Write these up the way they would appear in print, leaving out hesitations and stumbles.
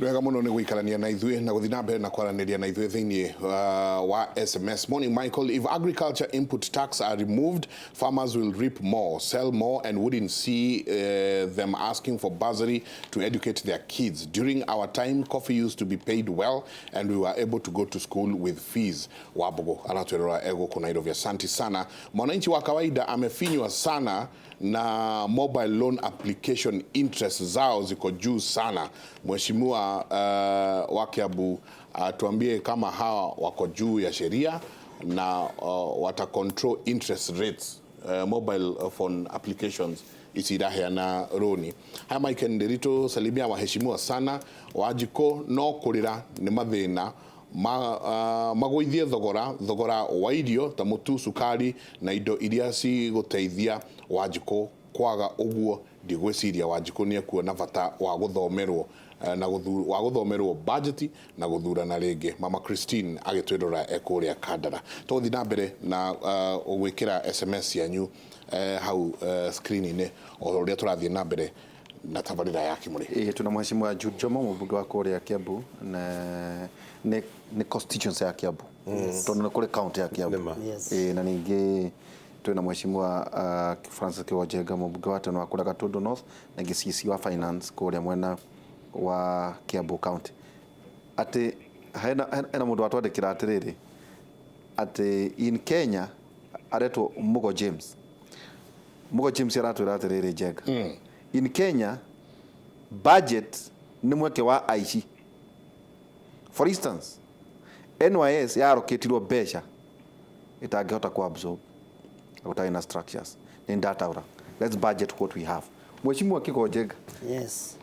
Wega muno ni guikarania na ithuĩ na guthina mbere na kwaranĩria na ithuĩ thĩinĩ wa SMS. Morning Michael, if agriculture input tax are removed, farmers will reap more, sell more, and wouldn't see them asking for bursary to educate their kids. During our time, coffee used to be paid well and we were able to go to school with fees. Wabogo anatueleza ego Nairobi. Asante sana. Mwananchi wa kawaida amefinywa sana na mobile loan application interest zao ziko juu sana. Mheshimiwa wa Kiambu tuambie kama hawa wako juu ya sheria na wata control interest rates mobile phone applications isirahe na roni. Haya Mike Nderito salimia waheshimiwa sana wajiko no kurira ni mathina magoithie thogora wa irio ta mutu sukari na indo iria ci guteithia wajiko kwaga uguo ndigwiciria wajiko ni ekuona bata wa guthomerwo na wa guthomerwo budget na guthurana ringi. Mama Christine agitwirora ekuria Kandara. Tuthi na mbere na ugwikira SMS yanyu hau screen ine oria turathie na mbere na tabarira yake muri. Tuna mheshimiwa Jude Jomo mbunge wa kuria Kiambu na ni constituency ya Kiambu. Tuna kule county ya Kiambu. Na ningi tuna mheshimiwa Francis Kiwojega mbunge wa tano wa kule Gatundu North na GCC wa finance kuria mwena wa Kiambu county. Ati hena mundu atwandikira atiriri ati in Kenya aretwo Mugo James aratwira atiriri Jega. In Kenya budget ni mweke wa aici. For instance, NYS ya allocated besha itagehota ku absorb utaina structures ni data ura. Let's budget what we have. Mheshimiwa Kikojega. Yes.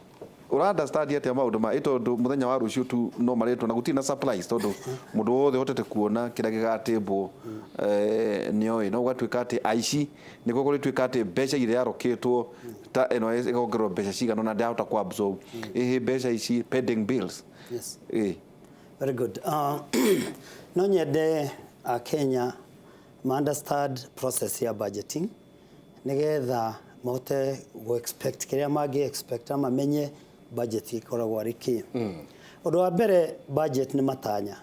Ura understand yet maundu ma ito muthenya wa rucio tu no maretwo na gutina supplies tondu mundu wothe hotete kuona kira gigatebo nio no gwatuika ati aici niko kuri tuika ati besha ile yaroketwo ta NYS igongerwo besha cigano na ndahota ku absorb besha ici pending bills. Yes. Very good. No nyende Kenya understand process ya budgeting nigetha mote go expect kiria magi expect ama menye budget ikoragwo ariki. Undu wa mbere budget ni matanya.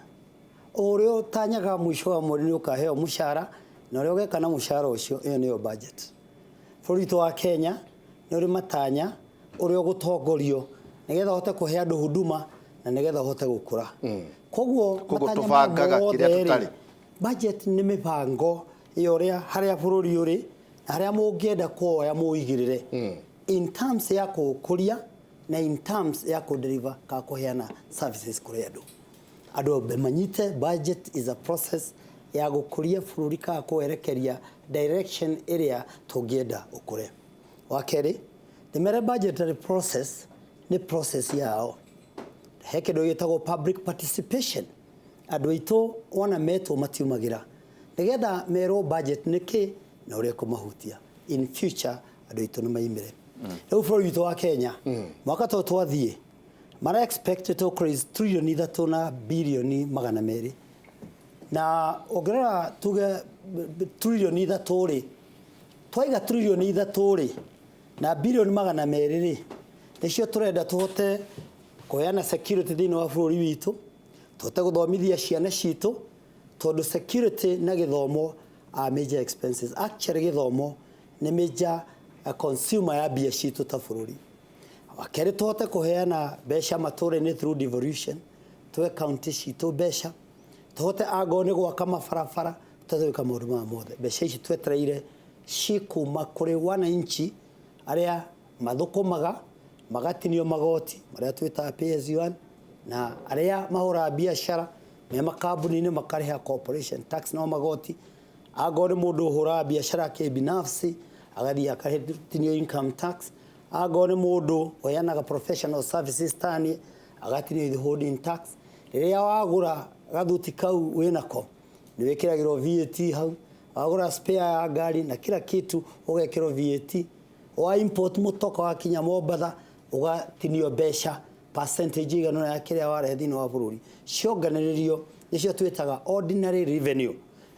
Urio tanyaga mwisho wa mweri ukaheo mushara na urio gekana mushara ucio iyo niyo budget. Bũrũri wa Kenya ni uri matanya urio gutongorio nigetha hote kuhe andu huduma na nigetha hote gukura. Koguo tubangaga kiria tutari. Budget ni mibango iyo ria haria bũrũri uri haria mungienda kuoya muigirire in terms ya kukuria na in terms ya ku deliver ka kuheana services kuri andu bemanyite. Budget is a process ya gukuria bũrũri ka kuerekeria direction area tungienda ukure. Wakeri the mere budgetary process ni process yao hekedo yetagwo public participation. Andu itu wana meto matiumagira nigetha mero budget niki na uria kumahutia in future andu itu ni maimire. Riu bũrũri witu wa Kenya mwaka twathie mara expected to increase trillion 3 na billion 200 na ongerera tuge trillion 3 ri twaiga trillion 3 ri na billion 200 ri nicio turenda tuhote kuheana security thini wa bũrũri witu tuhote guthomithia ciana citu tondu security na githomo are major expenses. Actually githomo ni major consumer ya bia citu ta bũrũri. Wakeri tuhote kuheana besha mature-ini through devolution tuwe county citu besha tuhote agone gwaka mabarabara tutaweka maundu ma mothe besha ici twetereire cikuma kuri wananchi aria mathukumaga magatinio magoti maria twita PS1 na aria mahura biashara me makambuni-ini makariha corporation tax na magoti agone mundu hura biashara ke binafsi agathia akahetinio income tax agone mundu oyanaga professional services tani agatinio withholding tax riria wagura gathuti kau winako ni wikiragirwo VAT hau wagura spare ya gari na kila kitu ugekirwo VAT wa import mutoka wa kinya Mombatha ugatinio besha percentage igano ya kiria ware thini wa bũrũri cionganĩrĩrio nicio twitaga ordinary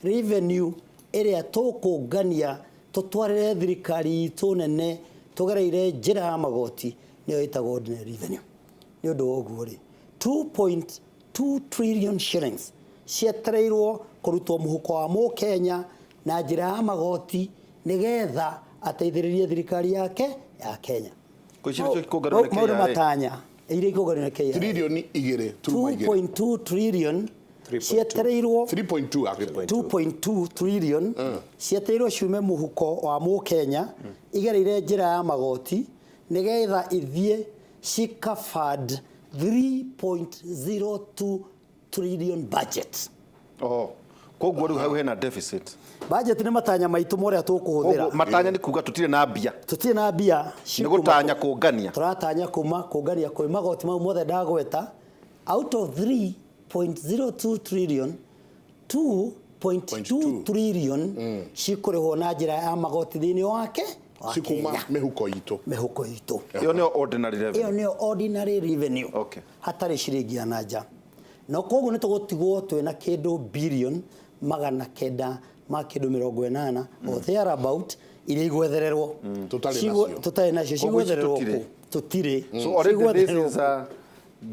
revenue iria tukungania tutwarire thirikari itu nene tugereire njira ya magoti niyo itagwo ordinary revenue. nĩ ũndũ wa ũguo rĩ 2.2 trillion shillings cietereirwo kũrutwo mũhuko wa Mũkenya na njĩra ya magoti nĩgetha ateithĩrĩrie thirikari yake ya Kenya. Maũndũ matanya iria ikũnganio nĩ KRA trilioni 2.2 trillion cietereirwo 2.2 trillion cietereirwo ciume mũhuko wa Mũkenya igereire njĩra ya magoti nĩgetha ithie cikafund 3.02 trillion budget. Koguo rĩu hau hena deficit. Budget nĩ matanya maitũ moria tũkũhũthĩra. Matanya nĩ kuga tutirĩ na mbia. Tutirĩ na mbia. Nĩ gũtanya kũngania. Turatanya kũngania kwĩ magoti mau mothe ndagweta out of 3.02 trillion 2.2 trillion cikũrĩhwo na njĩra ya magoti thĩinĩ wake cikuma mehuko itu. Iyo nĩ ordinary revenue. Iyo nĩ ordinary revenue. Okay. Hatarĩ ciringi ya nanja. No koguo nĩ tũgũtigwo twĩna kĩndũ billion 980 or thereabout iria igwethererwo. Tutarĩ nacio cigwethererwo tutirĩ. So already this is a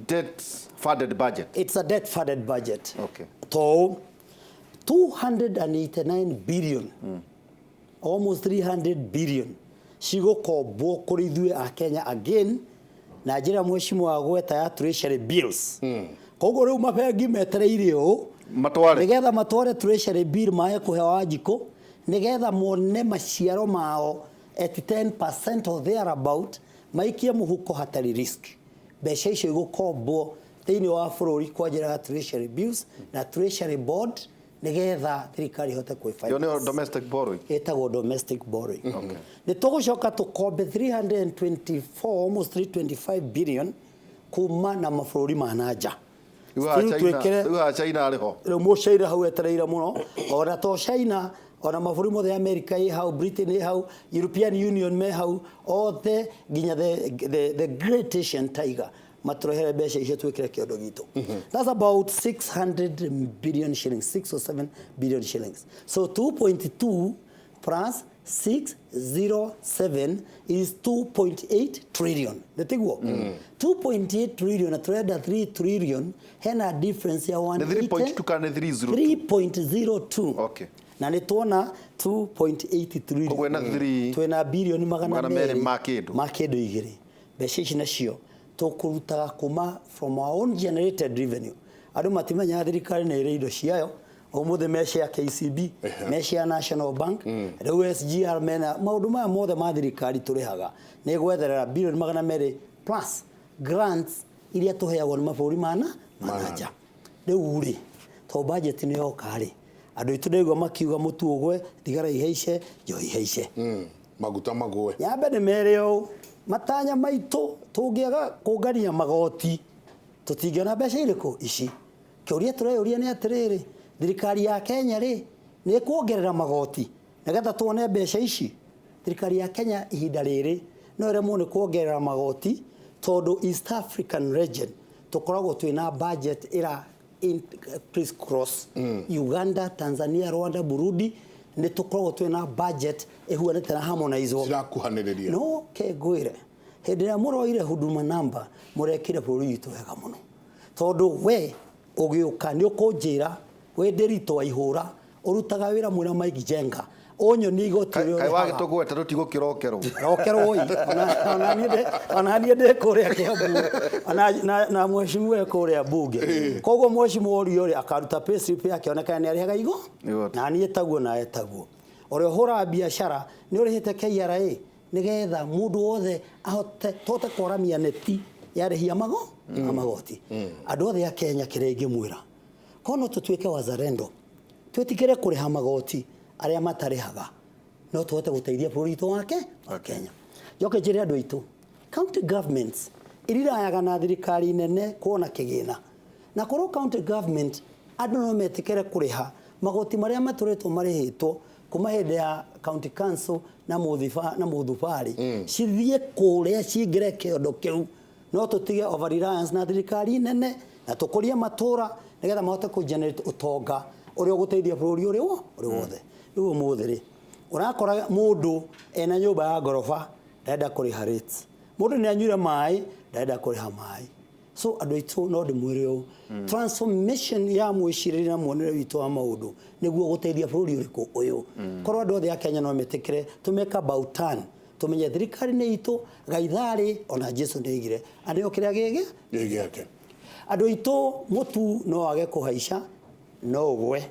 debt funded budget. It's a debt funded budget. Okay. So 289 billion almost 300 billion cigũkombwo kũrĩ ithuĩ a Kenya again na njĩra mheshimiwa gweta ya treasury bills. Koguo rĩu mabengi metereire ũũ nĩgetha matware treasury bill mahe kũhe Wanjikũ nĩgetha mone maciaro mao at 10% or thereabout maikie mũhuko hatarĩ risk. Mbeca icio igũkombwo thĩinĩ wa bũrũri kwa njĩra ya treasury bills na treasury board nĩgetha thirikari ihote kwĩfinance. Yo nĩ domestic borrowing. Ĩtagwo domestic borrowing. Nĩ tũgũcoka tũkombe 324 almost 325 billion kuma na mabũrũri ma nanja. China ariho. Rĩu mũcaina hau etereire mũno ona to China ona mabũrũri mothe America ĩ hau, Britain ĩ hau, European Union me hau othe nginya the Great Asian Tiger matũrehere mbeca icio twĩkĩre kĩondo gitũ. That's about 600 billion shillings, 6 or 7 billion shillings. So 2.2 plus 607 is 2.8 trillion. Netiguo 2.8 trillion na turenda 3 trillion hena difference ya 3.2 kana 3.02. Okay. Na nĩ tuona 2.8 trillion. Koguo na 3 twena bilioni 200 makĩndũ igĩrĩ. Mbeca ici nacio tũkũrutaga kuma from our own generated revenue. Andũ matimenya thirikari nĩ ĩrĩ indo ciayo ũmũthĩ mecia ya KCB mecia ya National Bank rĩu SGR mena maũndũ maya mothe ma thirikari tũrĩhaga nĩ gwetherera bilioni 200 plus grants iria tũheagwo nĩ mabũrũri mana nanja. Rĩu rĩ to budget nĩ yoka rĩ andũ aitũ ndĩgwa makiuga mũtu ũgwe thigara iheice njohi iheice maguta magwe. Nyambe nĩ mere ũũ matanya maitũ tũngĩaga kũngania magoti tũtingĩona mbeca irĩkũ ici. Kĩũria tũreyũria nĩ atĩrĩrĩ thirikari ya Kenya rĩ nĩ kuongerera magoti nĩgetha tuone mbeca ici. Thirikari ya Kenya ihinda rĩrĩ no ĩremwo nĩ kuongerera magoti tondũ East African region tũkoragwo twĩna budget ĩra criss cross Uganda, Tanzania, Rwanda, Burundi nĩ tũkoragwo twĩna budget ĩhuanĩte na harmonize cirakuhanĩrĩria. No kengwĩre hĩndĩ ĩrĩa mũroire huduma number mũrekire bũrũri witũ wega mũno tondũ we ũgĩũka nĩ ũkũnjĩra we Nderitu Waihũra ũrutaga wĩra mwĩna Mike Jenga onyonie igoti rĩo kai wage tũgweta tũtigũkĩrokerwo ona niĩ ndĩ kũrĩa Kiambu na mheshimiwa kũrĩa bunge. Koguo mheshimiwa ũrĩa akaruta payslip yake onekana nĩ arĩhaga igo na niĩ taguo na etaguo ũrĩa ũhũra biacara nĩ ũrĩhĩte KRA nĩgetha mũndũ wothe ahote kũramia neti yarĩhia magoti. Andũ othe a Kenya kĩrĩa ingĩmwĩra kono tũtuĩke wazalendo twĩtikĩre kũrĩha magoti arĩa matarĩhaga no tũhote gũteithia bũrũri witũ wake wa Kenya. Njoke njĩre andũ aitũ county governments irirayaga na thirikari nene kuona kĩgĩna na korwo county government andũ no metikĩre kũrĩha magoti marĩa matũrĩtwo marĩhĩtwo kuma hĩndĩ ya county council na mũthubari cithiĩ kũrĩa cingĩre kĩondo kĩu no tũtige over reliance na thirikari nene na tũkũrie matũra nĩgetha mahote kũ-generate ũtonga ũrĩa ũgũteithia bũrũri ũrĩ wothe. Rĩu ũmũthĩ rĩ ũrakora mũndũ ena nyũmba ya ngoroba ndarenda kũrĩha rates, mũndũ nĩ anyuire maĩ ndarenda kũrĩha maĩ, so andå aitå no ndä mwä re å transformation ya mwĩcirĩrie na muonere witũ wa maũndũ nĩguo gũteithia bũrũri ũrĩkũ ũyũ korwo andũ othe a Kenya no metĩkĩre to make about turn tũmenye thirikari nĩ itũ gaitharĩ ona Jesu nĩ aigire anĩo kĩrĩa gĩgĩake andũ aitũ mũtu no wage kũhaica no ũgwe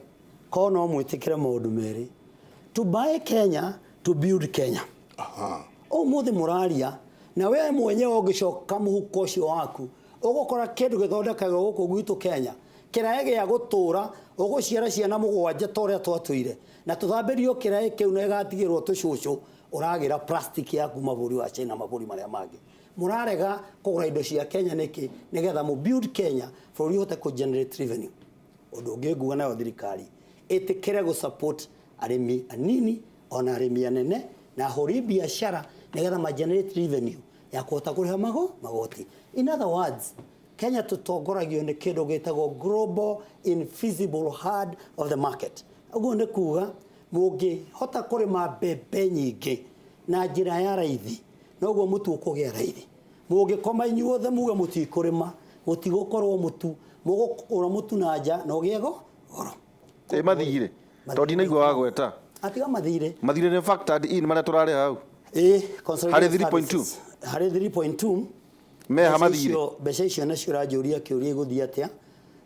korwo no mwĩtĩkĩre maũndũ merĩ to buy Kenya to build Kenya ũmũthĩ mũraria na we mwenyewe ũngĩcoka mũhuko ũcio waku ũgũkora kĩndũ gĩthondekagwo gũkũ gwitũ Kenya kĩraĩ gĩa gũtũra ũgũciara ciana mũgwanja ta ũrĩa twatũire na tũthambĩrio kĩraĩ kĩu na gĩgatigĩrwo tũcũcũ ũragĩra plastic ya kuma bũrũri wa China mabũrũri marĩa mangĩ mũrarega kũgũra indo cia Kenya nĩkĩ nĩgetha mũ build Kenya bũrũri ũhote kũ generate revenue ũndũ ũngĩ nguga nayo thirikari ĩtĩkĩre gũ support arĩmi anini ona arĩmi anene na ahũri biashara nĩgetha ma generate revenue ya kũhota kũrĩha magoti in other words Kenya tũtongoragio nĩ kĩndũ gĩtagwo global invisible hard of the market ũguo nĩ kuga mũngĩhota kũrĩma mbembe nyingĩ na njĩra ya raithi noguo mũtu ũkũgĩa raithi mũngĩkoma inyuothe muge mũtikũrĩma mũtigũkorwo mũtu mũgũkũra mũtu na nja na ũgĩe goro mathirĩ tondũ ndinaigua wa gweta atiga mathirĩ nĩ factored in marĩa tũrarĩ hau harĩ 3.2 meha mathirĩ mbeca icio nacio ũranjũria kĩũria igũthiĩ atĩa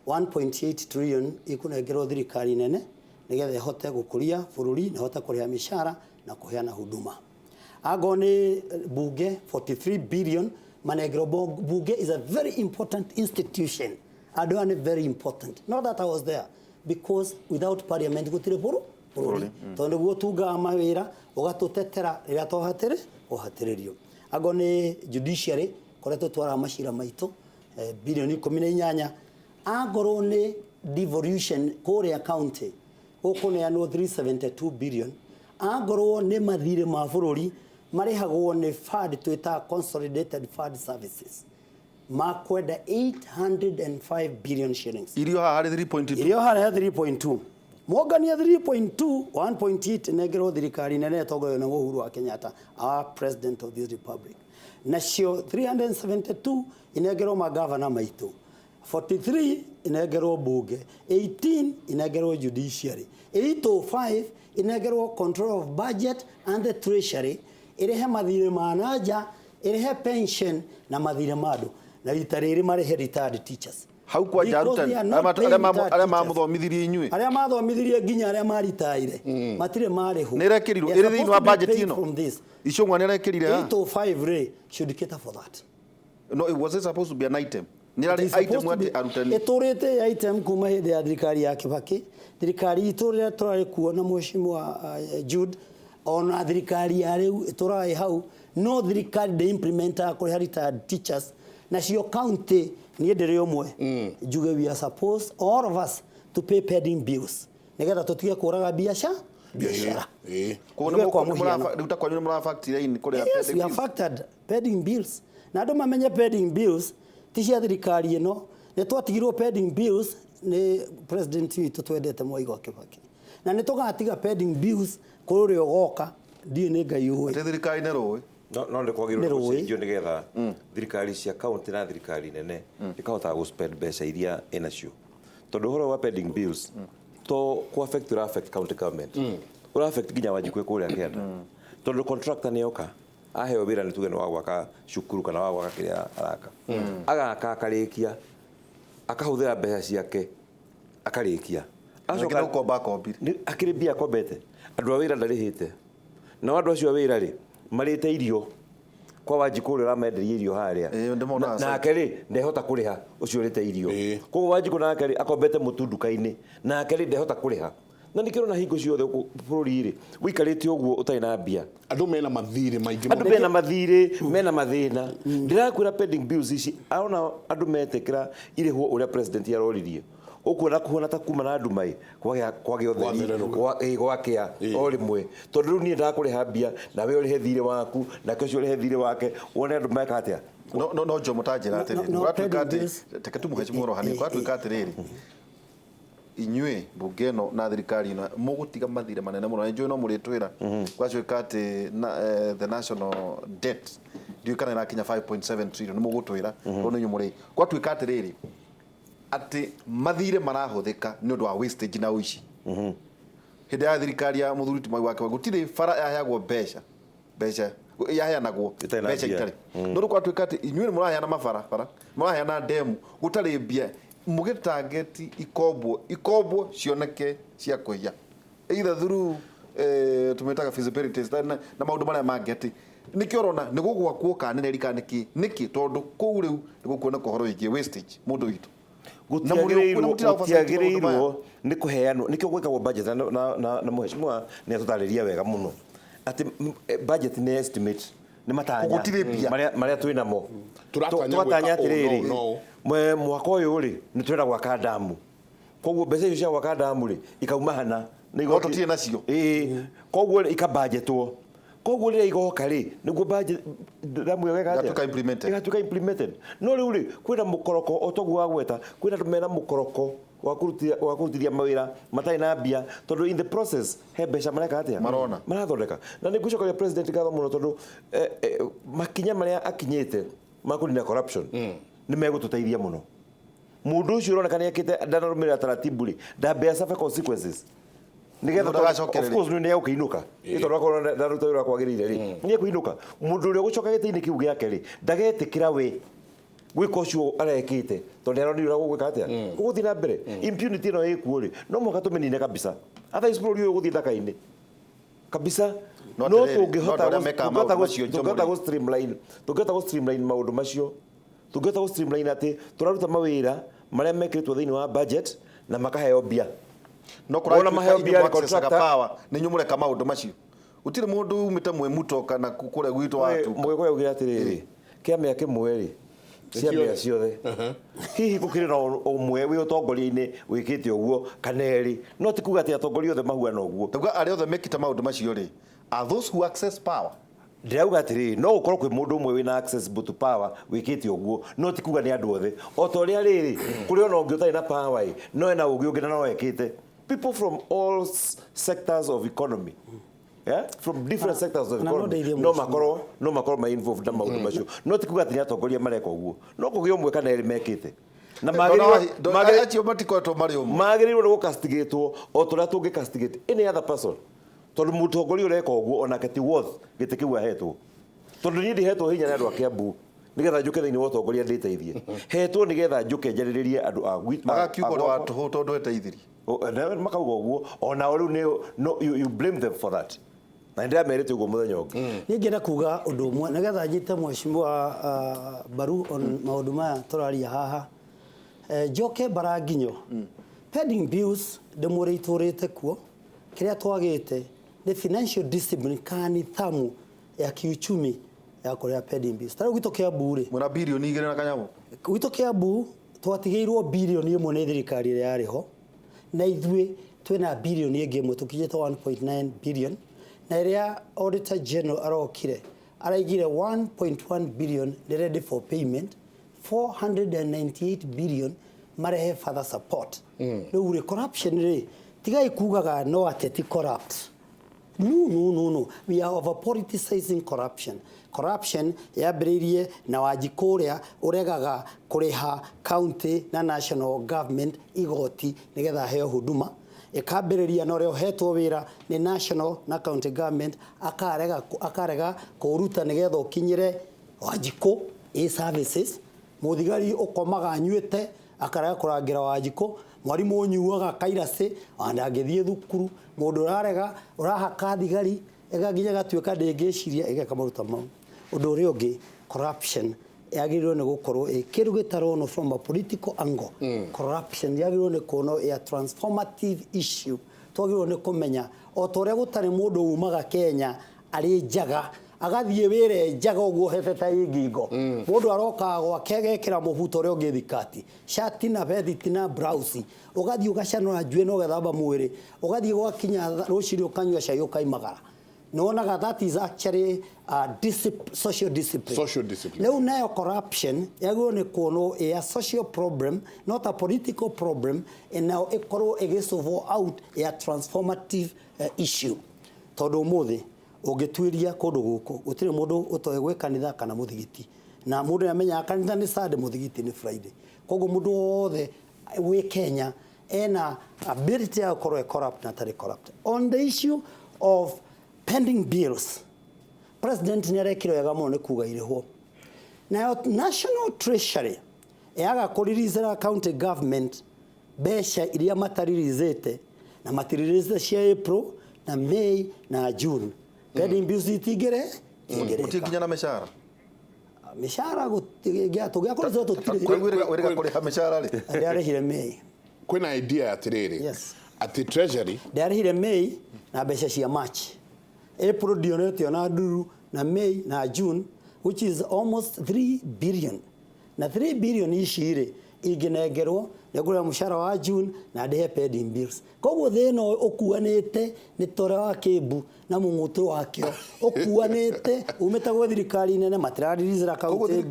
1.8 trillion ikunengerwo thirikari nene nĩgetha ĩhote gũkũria bũrũri na ĩhote kũrĩha mĩcara na kũheana huduma angorwo nĩ bunge 43 billion manengerwo bunge is a very important institution andũ aya nĩ very important not that I was there because without parliament gũtirĩ bũrũri tondũ nĩguo tungaga mawĩra ũgatũtetera rĩrĩa twahatĩrĩrio angorwo nĩ judiciary koretwo twara macira maitũ bilioni 18 angorwo nĩ devolution kũrĩa county gũkũneanwo 372 billion angorwo nĩ mathirĩ ma bũrũri marĩhagwo nĩ fund twĩta consolidated fund services makwenda 805 billion shillings irio haha harĩ 3.2 mwongania 3.2 1.8 nengerwo thirikari nene ĩtongorio nĩ Uhuru wa Kenyatta our president of this republic nacio 372 inengerwo magavana maitũ 43 inengerwo bunge 18 inengerwo judiciary 805 inengerwo control of budget and the treasury ĩrĩhe mathirĩ ma nanja ĩrĩhe pension na mathirĩ ma andũ na rita rĩrĩ marĩhe retired teachers hau kwa Jarutan arĩa mamũthomithirie inyuĩ arĩa mathomithirie nginya arĩa maritaire matirĩ marĩho nĩ rekĩrirwo ĩrĩ thĩinĩ wa budget ĩno icũngwa nĩ rekĩrire 805 rĩ should cater for that no it was supposed to be an item nĩ item wati arutani ĩtũrĩte item kuma hĩndĩ ya thirikari ya Kibaki thirikari itũ rĩrĩa tũrarĩ kuo na mheshimiwa Jude ona thirikari ya rĩu tũrarĩ hau no thirikari ndĩ implementa kũrĩha retired teachers nacio county niĩ ndĩrĩ ũmwe njuge we are supposed all of us to pay pending bills nĩgetha tũtige kũraga biashara rĩu ta kwanyu nĩ mũrafactor in kũrĩha yes we are factored pending bills na andũ mamenye pending bills ti cia thirikari ĩno nĩ twatigirwo pending bills nĩ president witũ twendete Mwai wa Kibaki na nĩ tũgatiga pending bills kũrĩ ũgoka ndiĩ nĩ Ngai ũĩ thirikari nĩ rũĩ no nĩ kwagĩrĩirwo gũcenjio nĩgetha thirikari cia county na thirikari nene ĩkahota gũ-spend mbeca iria ĩnacio tondũ ũhoro wa pending bills to ku-affect affect county government ura-affect nginya Wanjikũ kũrĩa Kĩanda tondũ contractor nĩoka aheo wĩra nĩ tuge nĩ wa gwaka cukuru kana wa gwaka kĩrĩa araka agaka akarĩkia akahũthĩra mbeca ciake akarĩkia acoka gũkomba kombire akĩrĩ mbia akombete andũ a wĩra ndarĩhĩte na andũ acio a wĩra rĩ marĩte irio kwa Wanjikũ ũrĩa ũramenderia irio harĩa nake rĩ ndehota kũrĩha ũcio ũrĩte irio koguo Wanjikũ nake rĩ akombete mũtu nduka-inĩ nake rĩ ndehota kũrĩha na nĩkĩrwo na hingo ciothe bũrũri rĩ ũikarĩte ũguo ũtarĩ na mbia andũ mena mathirĩ maingĩ andũ mena mathirĩ mena mathĩna ndĩrakwĩra pending bills ici arona andũ metĩkĩra irĩhwo ũrĩa president aroririe ukuona kuona ta kuma na ndumai kwagĩa ũtheri gwakĩa o rĩmwe tondũ rĩu niĩ ndakũrĩha mbia nawe ũrĩhe thirĩ waku nake ũcio ũrĩhe thirĩ wake wone andũ meka atĩa no njo mũtanjĩra atĩrĩrĩ ũratuĩka atĩ teke tumũheci hanini ũratuĩka atĩrĩrĩ inyuĩ mbunge ĩno na thirikari ĩno mũgũtiga mathirĩ manene mũno njũĩ no mũrĩtwĩra gwatuĩka atĩ the national debt ndio kana na kinya 5.7 trillion nĩ mũgũtwĩra ono nyumũrĩ kwa tuĩka atĩrĩrĩ atĩ mathire marahuthĩka nĩ ũndũ wa wastage na ũici hĩndĩ ya thirikari ya mũthuri ti Mwai wake gũtirĩ bara yaheagwo mbeca yaheanagwo mbeca itarĩ no rĩu kwa tuĩka atĩ inyuĩ nĩ mũraheana mabara mũraheana ndemu gũtarĩ mbia mũgĩtangeti ikombwo cioneke cia kũiya either through tumetaga feasibilities na maũndũ marĩa mangĩati nĩkĩo ũrona nĩ gũgwakwo kana nĩ nĩkĩ tondũ kũu rĩu nĩ gũkuona ũhoro wĩgiĩ wastage mũndũ witũ gũtiagĩrĩirwo nĩ kũheanwo nĩkĩo gwĩkagwo budget na mheshimiwa nĩ atũtarĩria wega mũno atĩ budget nĩ estimate nĩ matanya marĩa twĩ namo twatanya atĩrĩrĩ mwaka ũyũ rĩ nĩ twenda gwaka damu koguo mbeca icio cia gwaka damu rĩ ikauma hana tũtirĩ nacio koguo ikabudgetwo koguo rĩrĩa igoka rĩ nĩguo budget damu ĩyo ĩgatuĩka implemented no rĩu rĩ kwĩna mũkoroko o toguo wa gweta kwĩna andũ mena mũkoroko wa kũrutithia mawĩra matarĩ na mbia tondũ in the process he mbeca mareka atĩa marathondeka na nĩ ngũcokeria president ngatho mũno tondũ makinya marĩa akinyĩte ma kũnina corruption nĩ megũtũteithia mũno mũndũ ũcio ũroneka nĩ ekĩte ndanarũmĩrĩra taratibu rĩ ndambea suffer consequences nigetha of course nĩ egũkĩinũka tondũ akorwo ndaruta wĩra kwagĩrĩire rĩ nĩ egũinũka mũndũ ũrĩa ũgũcoka gĩtĩ-inĩ kĩu gĩake rĩ ndagetĩkĩra we gwĩka ũcio arekĩte tondũ nĩaronire gũgwĩka atĩa gũgũthiĩ na mbere impunity ĩno ĩkuo rĩ no mũhaka tũmĩnine kabisa otherwise bũrũri ũyũ ũgũthiĩ thaka-inĩ kabisa no tũngĩhota gũ streamline maũndũ macio tũngĩhota gũ streamline atĩ tũraruta mawĩra marĩa mekĩrĩtwo thĩinĩ wa budget na makaheo mbia no kũrona maheo mbia contractor power nĩ nyumũreka maũndũ macio gũtirĩ mũndũ umĩte mwĩmuto kana kũrĩa gwitũ watu mũgĩkũyũ augire atĩrĩrĩ kĩamĩa kĩmwe rĩ ciamĩa ciothe hihi gũkĩrĩ na ũmwe wĩ ũtongoria-inĩ wĩkĩte ũguo kana erĩ no ti kuga atĩ atongoria othe mahuana ũguo tauga arĩa othe mekĩte maũndũ macio rĩ are those who access power ndĩrauga atĩrĩrĩ no ũkorwo kwĩ mũndũ ũmwe wĩna access to power wĩkĩte ũguo no ti kuga nĩ andũ othe o ta ũrĩa rĩrĩ kũrĩ ona ũngĩ ũtarĩ na power no ena ũgĩ ũngĩ na no ekĩte people from all sectors of economy from different sectors of economy no makorwo ma involved na maũndũ macio no ti kuga atĩ nĩ atongoria mareka ũguo no kũgĩa ũmwe kana erĩ mekĩte na magĩrĩirwo nĩ gũcastigatwo o tũrĩa tũngĩ castigate any other person tondũ mũtongoria ũreka ũguo onake ti worth gĩtĩ kĩu ahetwo tondũ niĩ ndĩhetwo hinya nĩ andũ a Kiambu nĩgetha njũke thĩinĩ wa ũtongoria ndĩteithie hetwo nĩgetha njũke njarĩrĩrie andũ a gwitũ magakiuga wa tũhũ tondũ eteithirie makauga ũguo ona rĩu you blame them for that na ndĩramerĩte ũguo mũthenya ũngĩ niĩ ngĩenda kuga ũndũ ũmwe nĩgetha njĩte mheshimiwa Baru on maũndũ maya tũraria haha njoke Baranginyo pending bills ndĩmũrĩ itũrĩte kuo kĩrĩa twagĩte nĩ financial discipline kana nithamu ya kiuchumi ya kũrĩa pending bills tarĩu gwitũ Kiambu rĩ mwena birioni 2 na kanyamũ gwitũ Kiambu twatigĩirwo birioni 1 nĩ thirikari ĩrĩa yarĩ ho na ithuĩ twĩna birioni ĩngĩ ĩmwe tũkinyĩte 1.9 billion na ĩrĩa auditor general arokire araigire 1.1 billion nĩ ready for payment 498 billion marehe further support rĩu rĩ corruption rĩ tigai kugaga no ateti corrupt no we are over politicizing corruption yambĩrĩirie na Wanjikũ ũrĩa ũregaga kũrĩha county na national government igoti nĩgetha heo huduma ikambĩrĩria na ũrĩa ũhetwo wĩra nĩ national na county government akarega kũruta nĩgetha ũkinyĩre Wanjikũ services mũthigari ũkomaga anyuĩte akarega kũrangĩra Wanjikũ mwarimũ ũnyuaga kairacĩ andangĩthiĩ thukuru mũndũ ũrarega ũrahaka thigari nginya gatuĩka ndĩngĩciria ĩgeka maruta mau ũndũ ũrĩa ũngĩ corruption yagĩrĩirwo nĩ gũkorwo kĩndũ gĩtarono from a political angle corruption yagĩrĩirwo nĩ kuonwo a transformative issue twagĩrĩirwo nĩ kũmenya o ta ũrĩa gũtarĩ mũndũ umaga Kenya arĩ njaga agathiĩ wĩre njaga ũguo hete ta ngingo mũndũ aroka gwake agekĩra mũbuto ũrĩa ũngĩ thikati shati na bethi na blouse ũgathiĩ ũgacanũra njuĩ na ũgethamba mwĩrĩ ũgathiĩ gwakinya rũciinĩ ũkanyua cai ũkaimagara nonaga that is actually social discipline rĩu nayo corruption yagĩrĩirwo nĩ kuonwo a social problem not a political problem na ĩkorwo ĩgĩsolve out a transformative issue tondũ ũmũthĩ ũngĩtuĩria kũndũ gũkũ gũtirĩ mũndũ ũtoe gwĩ kanitha kana mũthigiti na mũndũ amenya kanitha nĩ Sunday mũthigiti nĩ Friday koguo mũndũ wothe wĩ Kenya ena ability ya gũkorwo corrupt na tarĩ corrupt. On the issue of pending bills, president nĩ arekire wega mũno nĩ kuga irĩhwo. Nayo National Treasury yaga kũririza county government mbeca iria mataririzĩte na matiririze cia April na May na June. Pending bills itigere gutikinya na mishahara tũgĩakoretwo tũtirĩ kũrĩha mishahara rĩ ndarĩhire May. Kwĩna idea atirĩrĩ Yes. ati treasury ndarĩhire May na mbeca cia March. April ndionete na nduru na May na June, which is almost 3 billion. Na 3 billion ici-rĩ ingĩnengerwo nĩngũrĩha mũcara wa June na ndĩhe pending bills. Koguo thĩno ũkuanĩte nĩ tore wa Kĩmbu na mũng'ũtũ wakĩo ũkuanĩte umĩte gwĩ thirikari nene matiraririza kaunti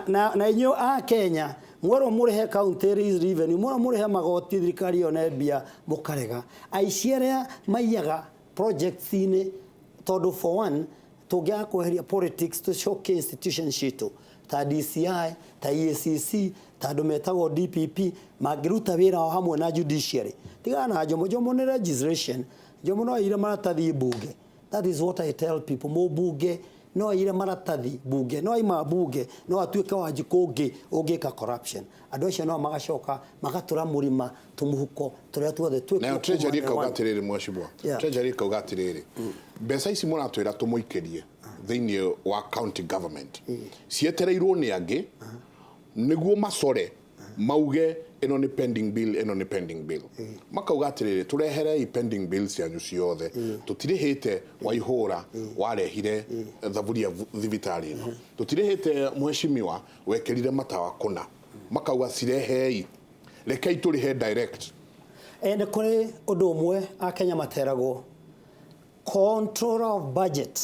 na inyuĩ a Kenya mwero mũrĩhe county revenue mwero mũrĩhe magoti thirikari yone mbia mũkarega aici arĩa maiyaga projects-inĩ tondũ for one tũngĩaga kweheria politics tũcoke institutions citũ ta DCI ta EACC ta andũ metagwo DPP mangĩruta wĩra o hamwe na judiciary tigana na Jomo nĩ legislation Jomo no ire maratathi bunge. That is what I tell people. Mũbunge no ire maratathi bunge no ima bunge no atuĩke wanjikũ ũngĩ ũngĩka corruption andũ acio no magacoka magatũra mũrima tumuhuko tũrĩa tuothe twĩkwo. Na treasury kauga atirĩrĩ mweshibwa treasury kauga atirĩrĩ mbeca ici mũratwĩra tũmũikĩrie thĩinĩ wa county government cietereirwo nĩ angĩ nĩguo macore mauge eno ni pending bill makauga atirĩrĩ tũrehere pending bills yanyu ciothe tutirĩhĩte Waihũra warehire thaburia thibitarĩ ĩno tutirĩhĩte mheshimiwa wekerire matawa kũna makauga cirehei rekei tũrĩhe direct. Nĩ kũrĩ ũndũ ũmwe Akenya materagwo controller of budget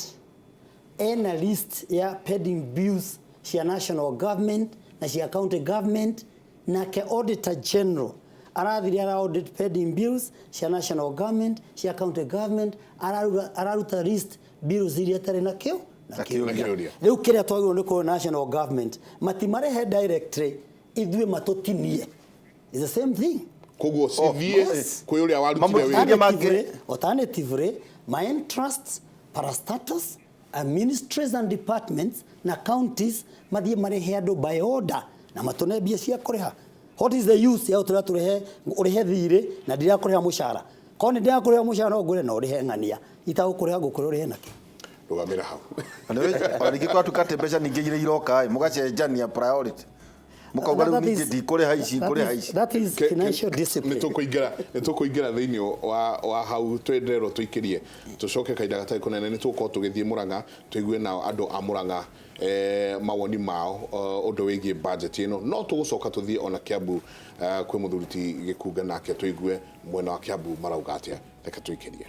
ena list ya pending bills cia national government na cia county government na ke auditor general arathiri ara audit pending bills cia national government cia county government araruta list bills iria tare na kĩo rĩu kĩrĩa twagĩrĩirwo nĩ kũrĩ national government matimarehe directly ithuĩ matũtinie is the same thing. Koguo cithie kwĩ ũrĩa warutire wĩra alternatively my trusts parastatus ministries and departments na counties mathiĩ marehe andũ by order na matone mbia cia kũrĩha. What is the use ya ũtũra tũrehe ũrĩhe thirĩ na ndĩra kũrĩha mũcara ko nĩ ndĩra kũrĩha mũcara no ngũre na ũrĩhe ng'ania itagũkũrĩha ngũkũrĩa ũrĩhe nakĩ rũgamĩra hau rĩngĩ kwa tukate mbeca ningĩ iria iroka mũgacenjania priority mukauga rĩu ningĩ ndikũrĩha ici kũrĩha ici. That is financial discipline. nĩtũkũingĩra thĩinĩ wa hau twenderwo tũikĩrie tũcoke kahinda gatarĩ kũnene nĩtũgũkorwo tũgĩthiĩ Mũrang'a tũigue nao andũ a Mũrang'a mawoni mao ũndũ wĩgiĩ budget ĩno no tũgũcoka tũthiĩ ona Kiambu kwĩ mũthuri ti Gĩkunga nake tũigue mwena wa Kiambu marauga atĩa reke tũikĩrie.